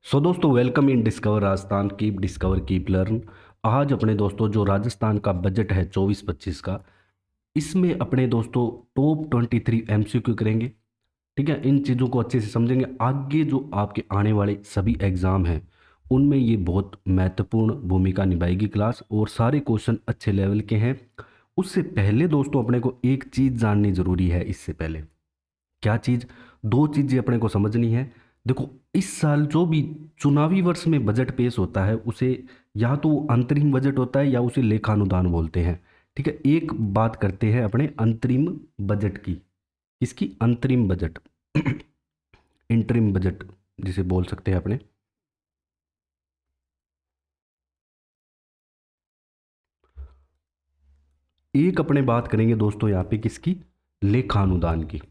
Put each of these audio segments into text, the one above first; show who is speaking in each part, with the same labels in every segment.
Speaker 1: सो दोस्तों, welcome in discover Rajasthan, keep discover keep learn. आज अपने दोस्तों जो राजस्थान का बजट है 24-25 का, इसमें अपने दोस्तों टॉप 23 एमसीक्यू करेंगे। ठीक है, इन चीज़ों को अच्छे से समझेंगे। आगे जो आपके आने वाले सभी एग्ज़ाम हैं उनमें ये बहुत महत्वपूर्ण भूमिका निभाएगी क्लास, और सारे क्वेश्चन अच्छे लेवल के हैं। उससे पहले दोस्तों अपने को एक चीज़ जाननी ज़रूरी है। इससे पहले क्या चीज़, दो चीज़ें अपने को समझनी है। देखो, इस साल जो भी चुनावी वर्ष में बजट पेश होता है उसे या तो वो अंतरिम बजट होता है या उसे लेखानुदान बोलते हैं। ठीक है, एक बात करते हैं अपने अंतरिम बजट की। इसकी अंतरिम बजट इंटरिम बजट जिसे बोल सकते हैं अपने। एक अपने बात करेंगे दोस्तों यहाँ पे किसकी, लेखानुदान की।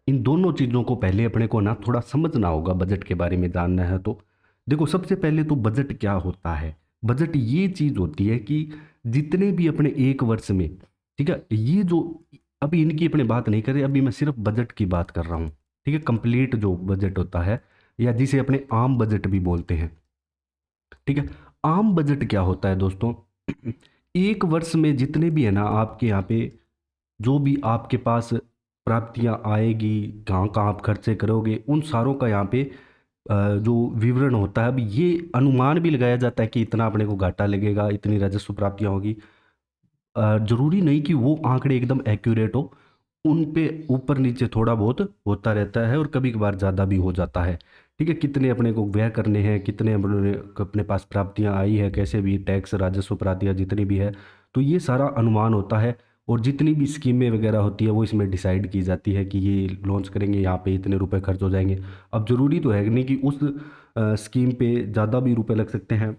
Speaker 1: इन दोनों चीज़ों को पहले अपने को ना थोड़ा समझना होगा, बजट के बारे में जानना है तो। देखो, सबसे पहले तो बजट क्या होता है। बजट ये चीज़ होती है कि जितने भी अपने एक वर्ष में, ठीक है, ये जो अभी इनकी अपने बात नहीं कर रहे, अभी मैं सिर्फ बजट की बात कर रहा हूँ। ठीक है, कंप्लीट जो बजट होता है या जिसे अपने आम बजट भी बोलते हैं। ठीक है, आम बजट क्या होता है दोस्तों? एक वर्ष में जितने भी है ना आपके यहाँ पे, जो भी आपके पास प्राप्तियां आएगी, कहाँ कहाँ आप खर्चे करोगे, उन सारों का यहाँ पे जो विवरण होता है। अब ये अनुमान भी लगाया जाता है कि इतना अपने को घाटा लगेगा, इतनी राजस्व प्राप्तियां होगी। जरूरी नहीं कि वो आंकड़े एकदम एक्यूरेट हो, उन पे ऊपर नीचे थोड़ा बहुत होता रहता है और कभी कभार ज़्यादा भी हो जाता है। ठीक है, कितने अपने को व्यय करने हैं, कितने अपने पास प्राप्तियां आई है, कैसे भी टैक्स राजस्व प्राप्तियां जितनी भी है, तो ये सारा अनुमान होता है। और जितनी भी स्कीमें वगैरह होती है वो इसमें डिसाइड की जाती है कि ये लॉन्च करेंगे, यहाँ पे इतने रुपए खर्च हो जाएंगे। अब ज़रूरी तो है नहीं कि उस स्कीम पे ज़्यादा भी रुपए लग सकते हैं,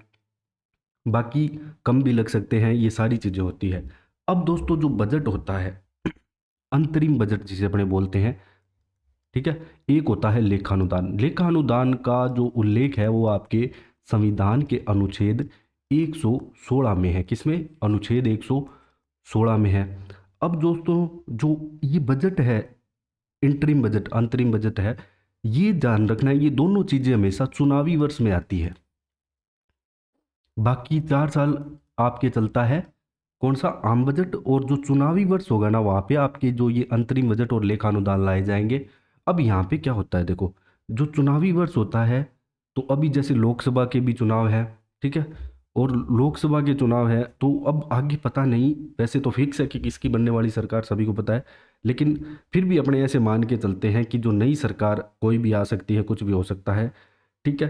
Speaker 1: बाकी कम भी लग सकते हैं, ये सारी चीज़ें होती है। अब दोस्तों जो बजट होता है, अंतरिम बजट जिसे अपने बोलते हैं, ठीक है, एक होता है लेखानुदान। लेखानुदान का जो उल्लेख है वो आपके संविधान के अनुच्छेद 116 में है। किसमें? अनुच्छेद 116 में है। अब दोस्तों जो ये बजट है, इंटरिम बजट, अंतरिम बजट है, ये ध्यान रखना है, ये दोनों चीज़ें हमेशा चुनावी वर्ष में आती है। बाकी 4 साल आपके चलता है कौन सा, आम बजट। और जो चुनावी वर्ष होगा ना वहाँ पे आपके जो ये अंतरिम बजट और लेखानुदान लाए जाएंगे। अब यहाँ पे क्या होता है, देखो, जो चुनावी वर्ष होता है, तो अभी जैसे लोकसभा के भी चुनाव है, ठीक है, और लोकसभा के चुनाव है तो अब आगे पता नहीं, वैसे तो फिक्स है कि किसकी बनने वाली सरकार सभी को पता है, लेकिन फिर भी अपने ऐसे मान के चलते हैं कि जो नई सरकार कोई भी आ सकती है, कुछ भी हो सकता है। ठीक है,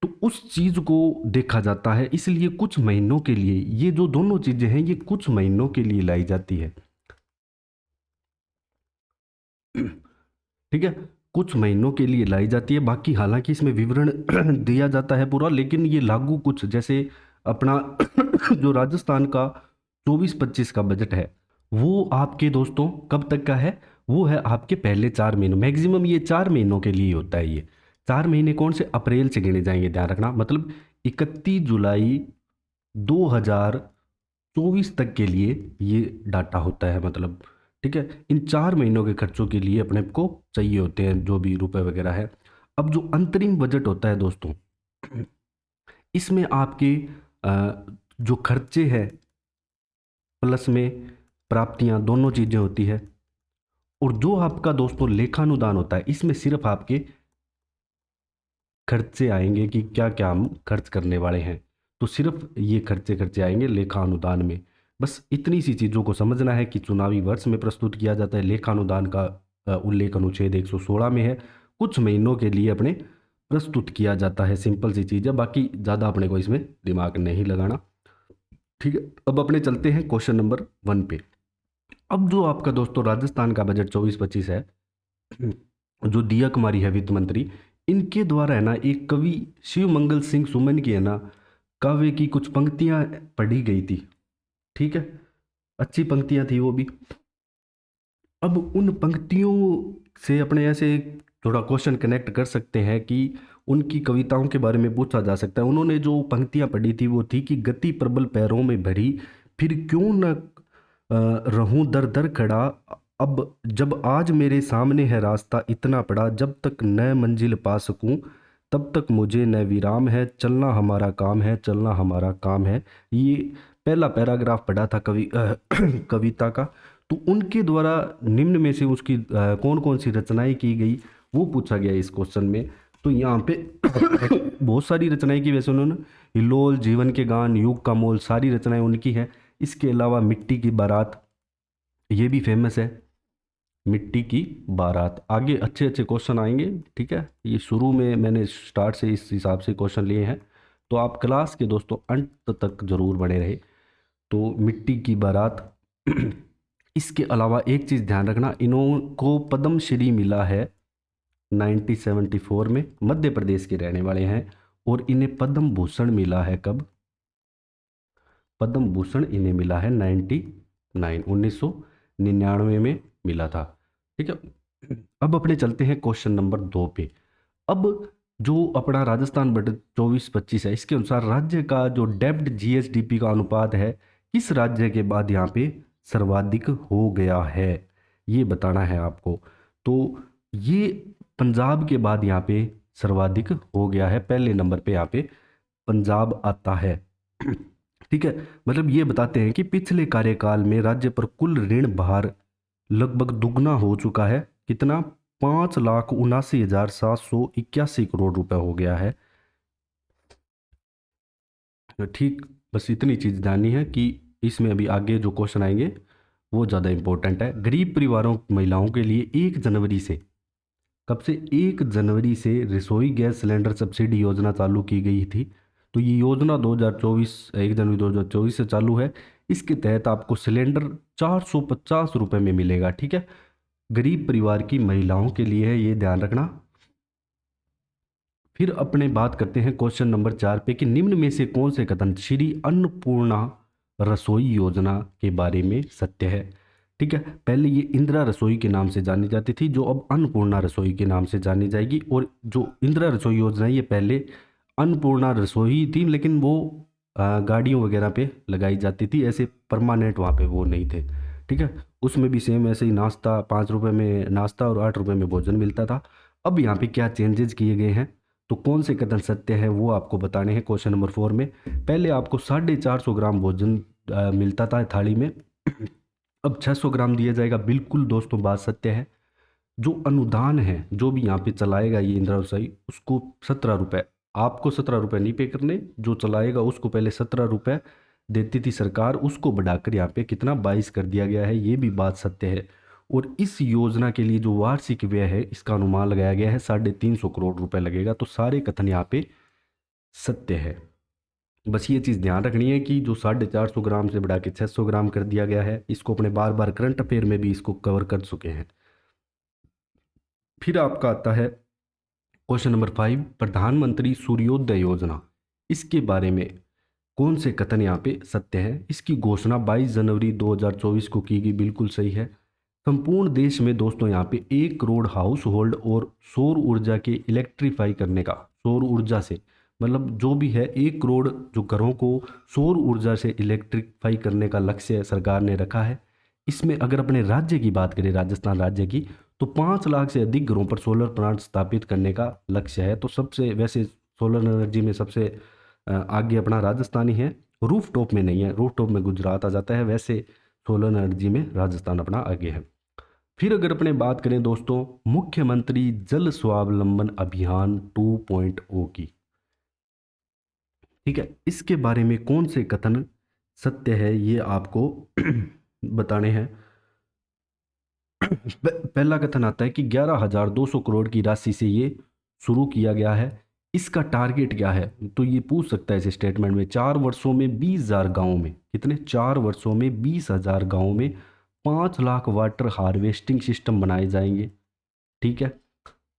Speaker 1: तो उस चीज को देखा जाता है, इसलिए कुछ महीनों के लिए ये जो दोनों चीजें हैं ये कुछ महीनों के लिए लाई जाती है। ठीक है, कुछ महीनों के लिए लाई जाती है। बाकी हालांकि इसमें विवरण दिया जाता है पूरा, लेकिन ये लागू कुछ जैसे अपना जो राजस्थान का 24-25 का बजट है, वो आपके दोस्तों कब तक का है? वो है आपके पहले 4 महीनों, मैक्सिमम ये 4 महीनों के लिए होता है। ये 4 महीने कौन से? अप्रैल से गिने जाएंगे, ध्यान रखना, मतलब 31 जुलाई 2024 तक के लिए ये डाटा होता है, मतलब। ठीक है, इन 4 महीनों के खर्चों के लिए अपने को चाहिए होते हैं जो भी रुपए वगैरह है। अब जो अंतरिम बजट होता है दोस्तों, इसमें आपके जो खर्चे हैं प्लस में प्राप्तियां, दोनों चीजें होती है। और जो आपका दोस्तों लेखानुदान होता है, इसमें सिर्फ आपके खर्चे आएंगे कि क्या क्या हम खर्च करने वाले हैं, तो सिर्फ ये खर्चे खर्चे आएंगे लेखानुदान में। बस इतनी सी चीज़ों को समझना है कि चुनावी वर्ष में प्रस्तुत किया जाता है। लेखानुदान का उल्लेख अनुच्छेद 116 में है। कुछ महीनों के लिए अपने प्रस्तुत किया जाता है, सिंपल सी चीज़ है, बाकी ज़्यादा अपने को इसमें दिमाग नहीं लगाना। ठीक है, अब अपने चलते हैं क्वेश्चन नंबर 1 पे। अब जो आपका दोस्तों राजस्थान का बजट 24-25 है, जो दिया कुमारी है वित्त मंत्री, इनके द्वारा है ना एक कवि शिव मंगल सिंह सुमन की है ना काव्य की कुछ पंक्तियां पढ़ी गई थी। ठीक है, अच्छी पंक्तियां थी वो भी। अब उन पंक्तियों से अपने ऐसे थोड़ा क्वेश्चन कनेक्ट कर सकते हैं कि उनकी कविताओं के बारे में पूछा जा सकता है। उन्होंने जो पंक्तियां पढ़ी थी वो थी कि गति प्रबल पैरों में भरी, फिर क्यों न रहूं दर दर खड़ा, अब जब आज मेरे सामने है रास्ता इतना बड़ा, जब तक न मंजिल पा सकूं तब तक मुझे न विराम है, चलना हमारा काम है, चलना हमारा काम है। ये पहला पैराग्राफ पढ़ा था कविता का। तो उनके द्वारा निम्न में से उसकी कौन कौन सी रचनाएं की गई वो पूछा गया इस क्वेश्चन में। तो यहाँ पे बहुत सारी रचनाएं की, वैसे उन्होंने हिलोल, जीवन के गान, युग का मोल, सारी रचनाएं उनकी हैं। इसके अलावा मिट्टी की बारात, ये भी फेमस है, मिट्टी की बारात। आगे अच्छे अच्छे क्वेश्चन आएंगे, ठीक है। ये शुरू में मैंने स्टार्ट से इस हिसाब से क्वेश्चन लिए हैं, तो आप क्लास के दोस्तों अंत तक जरूर बने रहे। तो मिट्टी की बारात। इसके अलावा एक चीज़ ध्यान रखना, इनको पद्म श्री मिला है 1974 में, मध्य प्रदेश के रहने वाले हैं। और इन्हें पद्म भूषण मिला है कब? पद्म भूषण इन्हें मिला है 1999 में मिला था, ठीक है। अब अपने चलते हैं क्वेश्चन नंबर 2 पे। अब जो अपना राजस्थान बजट 24-25 है, इसके अनुसार राज्य का जो डेब्ट जीएसडीपी का अनुपात है, किस राज्य के बाद यहाँ पे सर्वाधिक हो गया है, ये बताना है आपको। तो ये पंजाब के बाद यहाँ पे सर्वाधिक हो गया है, पहले नंबर पे यहाँ पे पंजाब आता है। ठीक है, मतलब ये बताते हैं कि पिछले कार्यकाल में राज्य पर कुल ऋण भार लगभग दुगना हो चुका है। कितना? 5,79,781 करोड़ रुपए हो गया है। ठीक, बस इतनी चीज़ जाननी है कि इसमें अभी आगे जो क्वेश्चन आएंगे वो ज़्यादा इंपॉर्टेंट है। गरीब परिवारों, महिलाओं के लिए 1 जनवरी से, कब से? 1 जनवरी से रसोई गैस सिलेंडर सब्सिडी योजना चालू की गई थी। तो ये योजना 1 जनवरी 2024 से चालू है। इसके तहत आपको सिलेंडर 450 रुपये में मिलेगा, ठीक है। गरीब परिवार की महिलाओं के लिए है, ये ध्यान रखना। फिर अपने बात करते हैं क्वेश्चन नंबर 4 पे कि निम्न में से कौन से कथन श्री अन्नपूर्णा रसोई योजना के बारे में सत्य है। ठीक है, पहले ये इंदिरा रसोई के नाम से जानी जाती थी, जो अब अन्नपूर्णा रसोई के नाम से जानी जाएगी। और जो इंदिरा रसोई योजना है, ये पहले अन्नपूर्णा रसोई थी, लेकिन वो गाड़ियों वगैरह पे लगाई जाती थी, ऐसे परमानेंट वहाँ पे वो नहीं थे, ठीक है। उसमें भी सेम ऐसे ही नाश्ता, 5 रुपये में नाश्ता और 8 रुपये में भोजन मिलता था। अब यहाँ पे क्या चेंजेस किए गए हैं, तो कौन से कथन सत्य है वो आपको बताने हैं क्वेश्चन नंबर 4 में। पहले आपको 450 ग्राम भोजन मिलता था थाली में, अब 600 ग्राम दिया जाएगा। बिल्कुल दोस्तों बात सत्य है। जो अनुदान है, जो भी यहाँ पे चलाएगा ये इंदिरा रसोई, उसको 17 रुपये, आपको 17 रुपये नहीं पे करने, जो चलाएगा उसको पहले 17 रुपये देती थी सरकार, उसको बढ़ाकर यहाँ पे कितना 22 कर दिया गया है, ये भी बात सत्य है। और इस योजना के लिए जो वार्षिक व्यय है, इसका अनुमान लगाया गया है 350 करोड़ रुपए लगेगा। तो सारे कथन यहाँ पे सत्य है। बस ये चीज़ ध्यान रखनी है कि जो 450 ग्राम से बढ़ा के 600 ग्राम कर दिया गया है, इसको अपने बार बार करंट अफेयर में भी इसको कवर कर चुके हैं। फिर आपका आता है क्वेश्चन नंबर 5, प्रधानमंत्री सूर्योदय योजना, इसके बारे में कौन से कथन यहाँ पे सत्य है। इसकी घोषणा 22 जनवरी 2024 को की गई, बिल्कुल सही है। संपूर्ण देश में दोस्तों यहाँ पे 1 करोड़ हाउस होल्ड और सौर ऊर्जा के इलेक्ट्रीफाई करने का, सौर ऊर्जा से मतलब जो भी है 1 करोड़ जो घरों को सौर ऊर्जा से इलेक्ट्रीफाई करने का लक्ष्य सरकार ने रखा है। इसमें अगर अपने राज्य की बात करें, राजस्थान राज्य की, तो 5 लाख से अधिक घरों पर सोलर प्लांट स्थापित करने का लक्ष्य है। तो सबसे, वैसे सोलर एनर्जी में सबसे आगे अपना राजस्थान ही है। रूफ टॉप में नहीं है, रूफ टॉप में गुजरात आ जाता है, वैसे सोलर एनर्जी में राजस्थान अपना आगे है। फिर अगर अपने बात करें दोस्तों मुख्यमंत्री जल स्वावलंबन अभियान 2.0 की, ठीक है, इसके बारे में कौन से कथन सत्य है ये आपको बताने हैं। पहला कथन आता है कि 11,200 करोड़ की राशि से ये शुरू किया गया है। इसका टारगेट क्या है, तो ये पूछ सकता है इस स्टेटमेंट में। 4 वर्षों में 20,000 गाँव में, कितने? 4 वर्षों में 20,000 गाँव में 5 लाख वाटर हार्वेस्टिंग सिस्टम बनाए जाएंगे, ठीक है।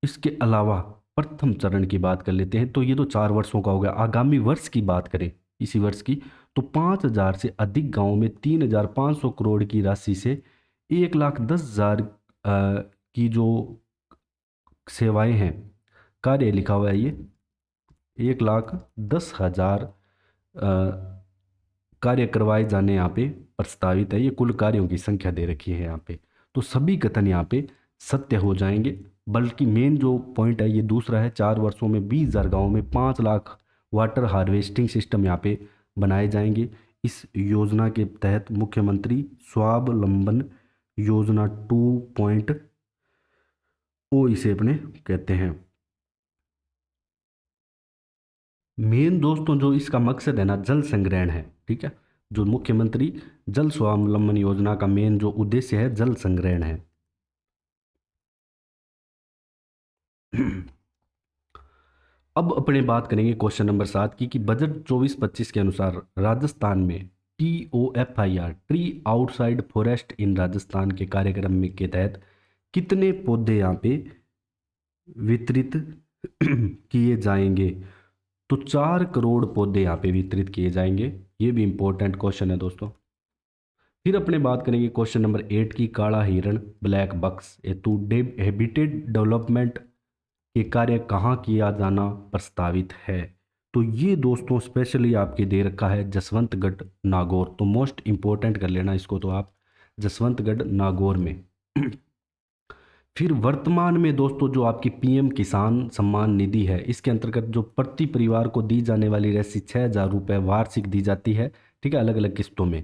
Speaker 1: इसके अलावा प्रथम चरण की बात कर लेते हैं, तो ये तो 4 वर्षों का हो गया। आगामी वर्ष की बात करें, इसी वर्ष की, तो 5,000 से अधिक गाँव में 3,500 करोड़ की राशि से 1,10,000 की जो सेवाएं हैं, कार्य लिखा हुआ है, ये 1,10,000 कार्य करवाए जाने यहाँ पे प्रस्तावित है। ये कुल कार्यों की संख्या दे रखी है यहाँ पे। तो सभी कथन यहाँ पे सत्य हो जाएंगे। बल्कि मेन जो पॉइंट है ये दूसरा है, 4 वर्षों में 20,000 गाँव में 5 लाख वाटर हार्वेस्टिंग सिस्टम यहाँ पे बनाए जाएंगे। इस योजना के तहत मुख्यमंत्री स्वावलंबन योजना 2.0 इसे अपने कहते हैं। मेन दोस्तों जो इसका मकसद है ना, जल संग्रहण है। ठीक है, जो मुख्यमंत्री जल स्वावलंबन योजना का मेन जो उद्देश्य है जल संग्रहण है। अब अपने बात करेंगे क्वेश्चन नंबर 7 की कि बजट 24-25 के अनुसार राजस्थान में TOFIR ट्री आउटसाइड फॉरेस्ट इन राजस्थान के कार्यक्रम में के तहत कितने पौधे यहाँ पे वितरित किए जाएंगे। तो 4 करोड़ पौधे यहाँ पे वितरित किए जाएंगे। ये भी इंपॉर्टेंट क्वेश्चन है दोस्तों। फिर अपने बात करेंगे क्वेश्चन नंबर 8 की काला हिरण ब्लैक बक्स हेतु हैबिटेट डेवलपमेंट ये कार्य कहाँ किया जाना प्रस्तावित है। तो ये दोस्तों स्पेशली आपके दे रखा है जसवंतगढ़ नागौर। तो मोस्ट इंपॉर्टेंट कर लेना इसको तो आप, जसवंतगढ़ नागौर में। फिर वर्तमान में दोस्तों जो आपकी PM किसान सम्मान निधि है, इसके अंतर्गत जो प्रति परिवार को दी जाने वाली राशि 6,000 रुपये वार्षिक दी जाती है। ठीक है, अलग अलग किस्तों में,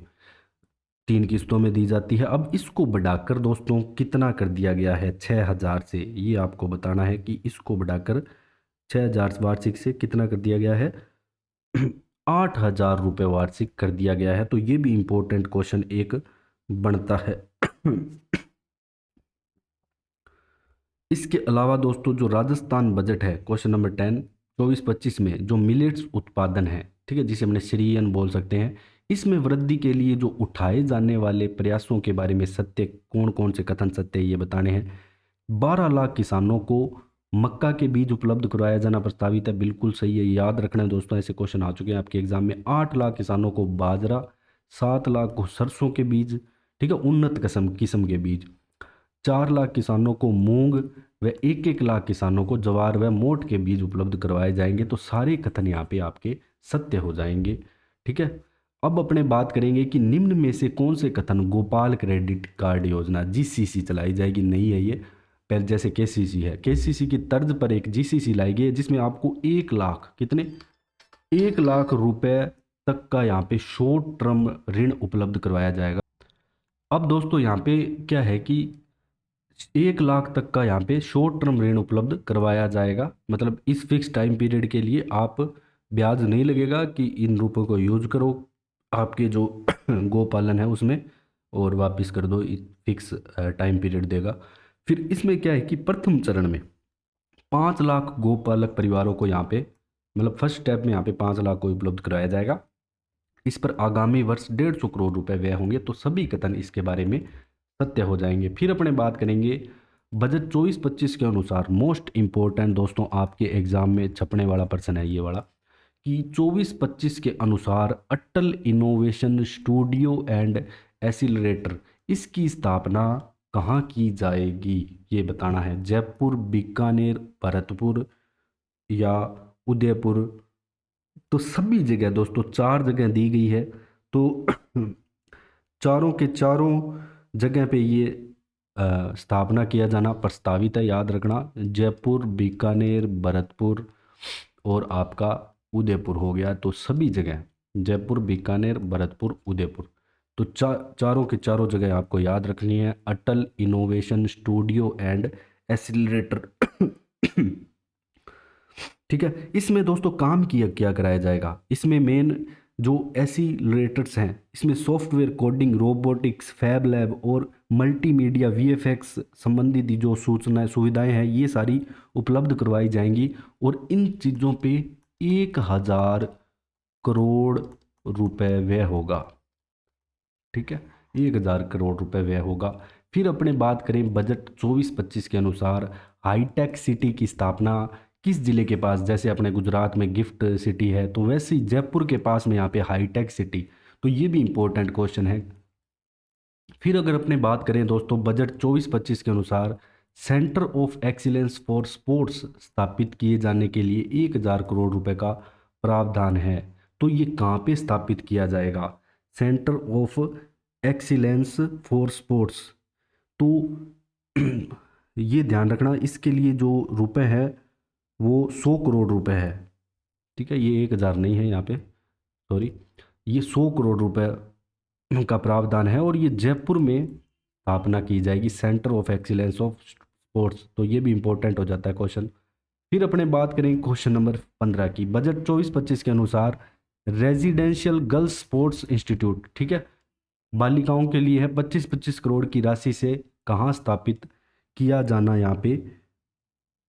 Speaker 1: 3 किस्तों में दी जाती है। अब इसको बढ़ाकर दोस्तों कितना कर दिया गया है 6,000 से, ये आपको बताना है कि इसको बढ़ाकर 6,000 वार्षिक से कितना कर दिया गया है 8,000 रुपये वार्षिक कर दिया गया है। तो ये भी इंपॉर्टेंट क्वेश्चन एक बनता है। इसके अलावा दोस्तों जो राजस्थान बजट है क्वेश्चन नंबर 10 24-25 में जो मिलेट्स उत्पादन है, ठीक है, जिसे हमने श्रेयन बोल सकते हैं, इसमें वृद्धि के लिए जो उठाए जाने वाले प्रयासों के बारे में सत्य कौन कौन से कथन सत्य ये बताने हैं। 12 लाख किसानों को मक्का के बीज उपलब्ध करवाया जाना प्रस्तावित है, बिल्कुल सही है, याद रखना है दोस्तों, ऐसे क्वेश्चन आ चुके हैं आपके एग्जाम में। 8 लाख किसानों को बाजरा, 7 लाख को सरसों के बीज, ठीक है, उन्नत किस्म के बीज, 4 लाख किसानों को मूंग व 1-1 लाख किसानों को ज्वार व मोठ के बीज उपलब्ध करवाए जाएंगे। तो सारे कथन यहाँ पे आपके सत्य हो जाएंगे। ठीक है, अब अपने बात करेंगे कि निम्न में से कौन से कथन गोपाल क्रेडिट कार्ड योजना GCC चलाई जाएगी। नहीं है ये, पहले जैसे KCC है, KCC की तर्ज पर एक GCC लाई गई है जिसमें आपको 1 लाख कितने 1 लाख रुपए तक का यहाँ पे शॉर्ट टर्म ऋण उपलब्ध करवाया जाएगा। अब दोस्तों यहाँ पे क्या है कि 1 लाख तक का यहाँ पे शॉर्ट टर्म ऋण उपलब्ध करवाया जाएगा। मतलब इस फिक्स टाइम पीरियड के लिए आप ब्याज नहीं लगेगा कि इन रुपयों को यूज करो आपके जो गोपालन है उसमें और वापस कर दो, फिक्स टाइम पीरियड देगा। फिर इसमें क्या है कि प्रथम चरण में 5 लाख गोपालक परिवारों को यहाँ पे, मतलब फर्स्ट स्टेप में यहाँ पे 5 लाख को उपलब्ध कराया जाएगा। इस पर आगामी वर्ष 150 करोड़ रुपए व्यय होंगे। तो सभी कथन इसके बारे में सत्य हो जाएंगे। फिर अपने बात करेंगे बजट 24-25 के अनुसार मोस्ट इंपॉर्टेंट दोस्तों आपके एग्जाम में छपने वाला प्रश्न है ये वाला कि 24-25 के अनुसार अटल इनोवेशन स्टूडियो एंड एसिलरेटर इसकी स्थापना कहाँ की जाएगी ये बताना है। जयपुर, बीकानेर, भरतपुर या उदयपुर। तो सभी जगह दोस्तों 4 जगह दी गई है। तो चारों के चारों जगह पे ये स्थापना किया जाना प्रस्तावित है, याद रखना। जयपुर, बीकानेर, भरतपुर और आपका उदयपुर हो गया। तो सभी जगह जयपुर, बीकानेर, भरतपुर, उदयपुर, तो चारों के चारों जगह आपको याद रखनी है। अटल इनोवेशन स्टूडियो एंड एसिलरेटर। ठीक है, इसमें दोस्तों काम किया क्या कराया जाएगा। इसमें मेन जो एसिलरेटर्स हैं इसमें software coding, robotics, fab lab और मल्टीमीडिया VFX संबंधित जो सूचनाएं सुविधाएं हैं ये सारी उपलब्ध करवाई जाएंगी। और इन चीज़ों पे 1,000 करोड़ रुपए व्यय होगा। ठीक है, 1,000 करोड़ रुपए व्यय होगा। फिर अपने बात करें बजट 24-25 के अनुसार हाईटेक सिटी की स्थापना किस जिले के पास, जैसे अपने गुजरात में गिफ्ट सिटी है तो वैसे ही जयपुर के पास में यहाँ पे हाईटेक सिटी। तो ये भी इंपॉर्टेंट क्वेश्चन है। फिर अगर अपने बात करें दोस्तों बजट 24-25 के अनुसार centre of excellence for sports स्थापित किए जाने के लिए 1,000 करोड़ रुपए का प्रावधान है। तो ये कहाँ पे स्थापित किया जाएगा, centre of excellence for sports. तो ये ध्यान रखना, इसके लिए जो रुपए है वो 100 करोड़ रुपए है। ठीक है, ये 1000 नहीं है यहाँ पे, सॉरी, ये 100 करोड़ रुपए का प्रावधान है और ये जयपुर में स्थापना की जाएगी, centre of excellence of sports. तो ये भी इंपॉर्टेंट हो जाता है क्वेश्चन। फिर अपने बात करेंगे क्वेश्चन नंबर 15 की। बजट 24-25 के अनुसार रेजिडेंशियल गर्ल्स स्पोर्ट्स इंस्टीट्यूट, ठीक है, बालिकाओं के लिए है, 25-25 करोड़ की राशि से कहाँ स्थापित किया जाना यहाँ पे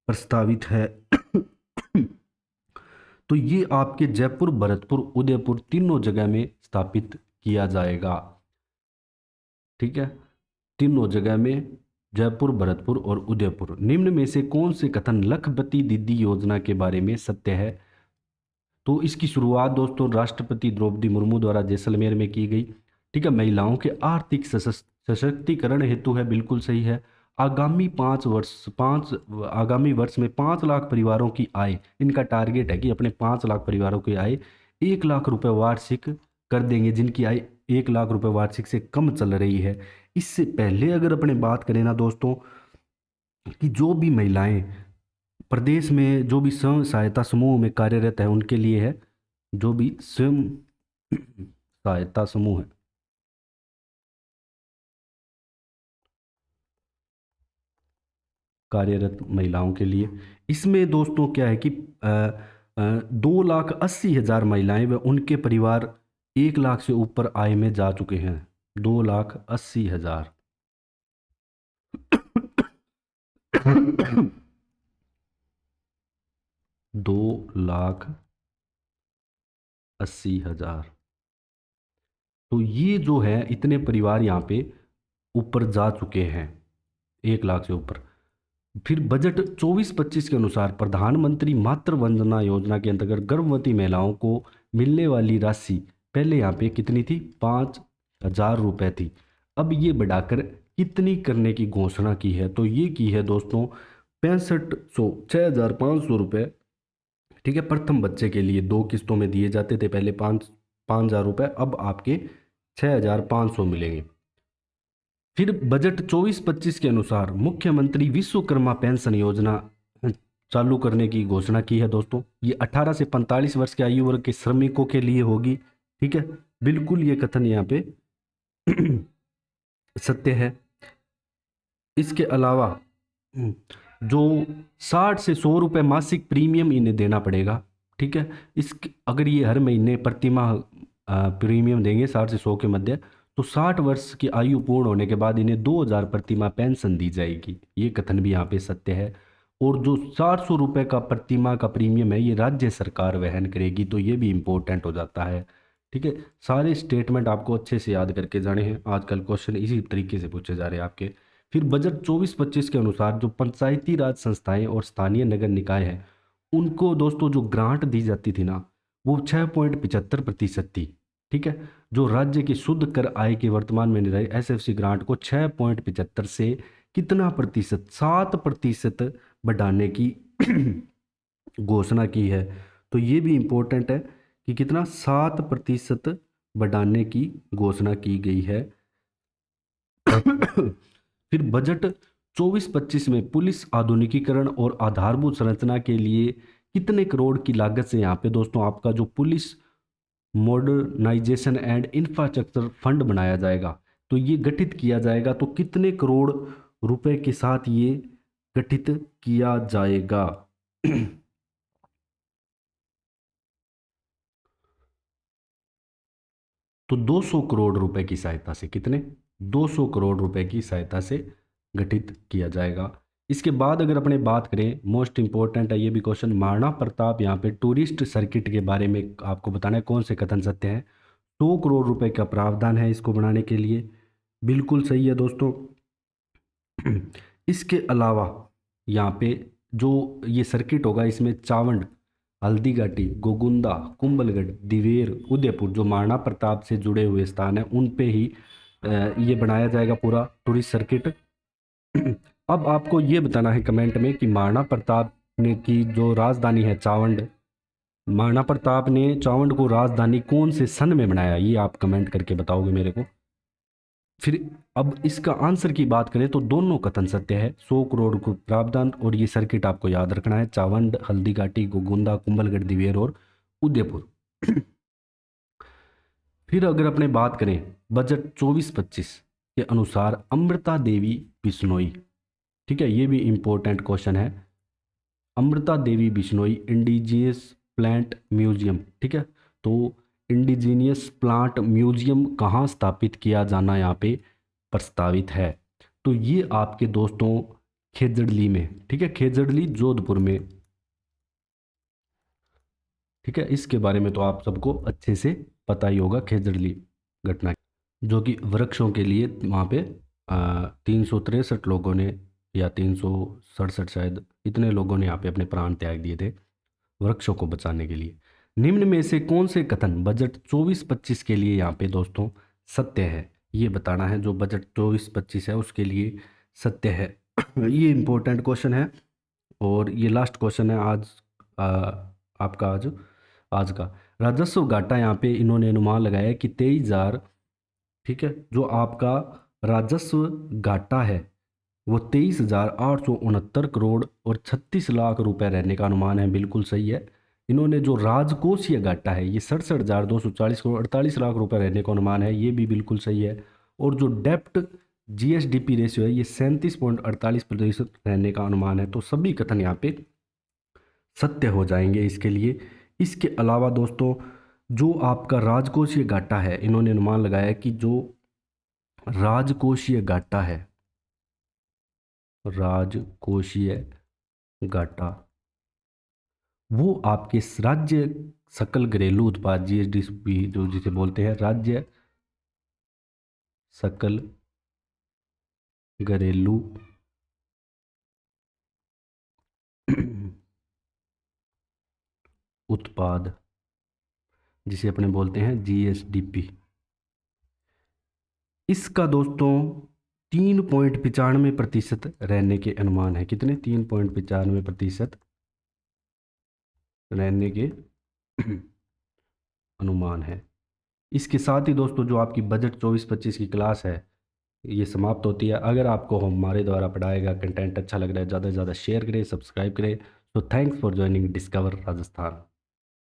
Speaker 1: प्रस्तावित है। तो ये आपके जयपुर, भरतपुर, उदयपुर तीनों जगह में स्थापित किया जाएगा। ठीक है, तीनों जगह में, जयपुर, भरतपुर और उदयपुर। निम्न में से कौन से कथन लखपति दीदी योजना के बारे में सत्य है? तो इसकी शुरुआत दोस्तों राष्ट्रपति द्रौपदी मुर्मू द्वारा जैसलमेर में की गई। ठीक है, महिलाओं के आर्थिक सशक्तिकरण हेतु है, बिल्कुल सही है। आगामी वर्ष में 5 लाख परिवारों की आय, इनका टारगेट है कि अपने 5 लाख परिवारों की आय 1 लाख रुपए वार्षिक कर देंगे, जिनकी आय 1 लाख रुपए वार्षिक से कम चल रही है। इससे पहले अगर अपने बात करें ना दोस्तों, कि जो भी महिलाएं प्रदेश में जो भी स्वयं सहायता समूह में कार्यरत है उनके लिए है, जो भी स्वयं सहायता समूह है, कार्यरत महिलाओं के लिए, इसमें दोस्तों क्या है कि 2,80,000 महिलाएं व उनके परिवार 1 लाख से ऊपर आय में जा चुके हैं। 2,80,000 2,80,000। तो ये जो है इतने परिवार यहाँ पे ऊपर जा चुके हैं, 1 लाख से ऊपर। फिर बजट 24-25 के अनुसार प्रधानमंत्री मातृ वंदना योजना के अंतर्गत गर्भवती महिलाओं को मिलने वाली राशि पहले यहाँ पे कितनी थी? 5,000 रुपये थी। अब ये बढ़ाकर कितनी करने की घोषणा की है? तो ये की है दोस्तों 6,500 रुपये। ठीक है, प्रथम बच्चे के लिए 2 किस्तों में दिए जाते थे पहले 5,000 रुपये, अब आपके 6,500 मिलेंगे। फिर बजट 24-25 के अनुसार मुख्यमंत्री विश्वकर्मा पेंशन योजना चालू करने की घोषणा की है दोस्तों। ये 18 से 45 वर्ष के आयु वर्ग के श्रमिकों के लिए होगी। ठीक है, बिल्कुल ये कथन यहाँ पे सत्य है। इसके अलावा जो 60 से 100 रुपये मासिक प्रीमियम इन्हें देना पड़ेगा। ठीक है, अगर ये हर महीने प्रतिमाह प्रीमियम देंगे 60 से 100 के मध्य, तो 60 वर्ष की आयु पूर्ण होने के बाद इन्हें 2,000 प्रतिमाह पेंशन दी जाएगी। ये कथन भी यहाँ पे सत्य है। और जो 400 रुपये का प्रतिमाह का प्रीमियम है ये राज्य सरकार वहन करेगी, तो ये भी इम्पोर्टेंट हो जाता है। ठीक है, सारे स्टेटमेंट आपको अच्छे से याद करके जाने हैं, आजकल क्वेश्चन इसी तरीके से पूछे जा रहे हैं आपके। फिर बजट 24-25 के अनुसार जो पंचायती राज संस्थाएं और स्थानीय नगर निकाय हैं उनको दोस्तों जो ग्रांट दी जाती थी ना, वो 6.75% थी। ठीक है, जो राज्य की शुद्ध कर आय के वर्तमान में निर्धारित एसएफसी ग्रांट को 6.75 से कितना प्रतिशत, 7% बढ़ाने की घोषणा की है। तो ये भी इम्पोर्टेंट है कि कितना, 7% बढ़ाने की घोषणा की गई है। फिर बजट 24-25 में पुलिस आधुनिकीकरण और आधारभूत संरचना के लिए कितने करोड़ की लागत से यहाँ पे दोस्तों आपका जो police modernisation and infrastructure fund बनाया जाएगा, तो ये गठित किया जाएगा। तो कितने करोड़ रुपए के साथ ये गठित किया जाएगा? तो 200 करोड़ रुपए की सहायता से, कितने? 200 करोड़ रुपए की सहायता से गठित किया जाएगा। इसके बाद अगर अपने बात करें, मोस्ट इंपॉर्टेंट है ये भी क्वेश्चन, महाराणा प्रताप यहाँ पे टूरिस्ट सर्किट के बारे में आपको बताना है कौन से कथन सत्य हैं। 100 करोड़ रुपए का प्रावधान है इसको बनाने के लिए, बिल्कुल सही है दोस्तों। इसके अलावा यहाँ पे जो ये सर्किट होगा इसमें चावंड, हल्दीघाटी, गोगुंदा, कुंभलगढ़, दिवेर, उदयपुर जो महाराणा प्रताप से जुड़े हुए स्थान हैं उन पे ही ये बनाया जाएगा पूरा टूरिस्ट सर्किट। अब आपको ये बताना है कमेंट में कि महाराणा प्रताप ने की जो राजधानी है चावंड, महाराणा प्रताप ने चावंड को राजधानी कौन से सन में बनाया, ये आप कमेंट करके बताओगे मेरे को। फिर अब इसका आंसर की बात करें तो दोनों कथन सत्य है। 100 करोड़ को प्रावधान, और ये सर्किट आपको याद रखना है, चावंड, हल्दीघाटी, गोगुंदा, कुंभलगढ़, दिवेर और उदयपुर। फिर अगर अपने बात करें बजट 24-25 के अनुसार अमृता देवी बिश्नोई, ठीक है, ये भी इंपॉर्टेंट क्वेश्चन है। Amrita Devi Bishnoi indigenous plant museum, ठीक है, तो इंडिजीनियस प्लांट म्यूजियम कहाँ स्थापित किया जाना यहाँ पे प्रस्तावित है? तो ये आपके दोस्तों खेजड़ली में, ठीक है, खेजड़ली जोधपुर में, ठीक है। इसके बारे में तो आप सबको अच्छे से पता ही होगा, खेजड़ली घटना, जो कि वृक्षों के लिए वहाँ पे 363 लोगों ने, या 367 शायद, इतने लोगों ने यहाँ पे अपने प्राण त्याग दिए थे वृक्षों को बचाने के लिए। निम्न में से कौन से कथन बजट 24-25 के लिए यहाँ पे दोस्तों सत्य है, ये बताना है। जो बजट 24-25 है उसके लिए सत्य है। ये इंपॉर्टेंट क्वेश्चन है, और ये लास्ट क्वेश्चन है आज, आ, आपका आज आज का राजस्व घाटा यहाँ पे इन्होंने अनुमान लगाया है कि 23,000, ठीक है, जो आपका राजस्व घाटा है वो 23,869 करोड़ और 36 लाख रुपए रहने का अनुमान है। बिल्कुल सही है। इन्होंने जो राजकोषीय घाटा है ये 67,240 करोड़ 48 लाख रुपए रहने का अनुमान है, ये भी बिल्कुल सही है। और जो डेप्ट जीएसडीपी रेशियो है ये 37.48% रहने का अनुमान है। तो सभी कथन यहाँ पे सत्य हो जाएंगे इसके लिए। इसके अलावा दोस्तों जो आपका राजकोषीय घाटा है, इन्होंने अनुमान लगाया है कि जो राजकोषीय घाटा है, राजकोषीय घाटा, वो आपके राज्य सकल घरेलू उत्पाद जीएसडीपी जो जिसे बोलते हैं, राज्य सकल घरेलू उत्पाद, जिसे अपने बोलते हैं जीएसडीपी, इसका दोस्तों 3.95% रहने के अनुमान है। कितने? 3.95% रहने के अनुमान है। इसके साथ ही दोस्तों जो आपकी बजट 24-25 की क्लास है ये समाप्त होती है। अगर आपको हमारे द्वारा पढ़ाया गया कंटेंट अच्छा लग रहा है, ज़्यादा से ज़्यादा शेयर करें, सब्सक्राइब करें। तो thanks for joining discover Rajasthan.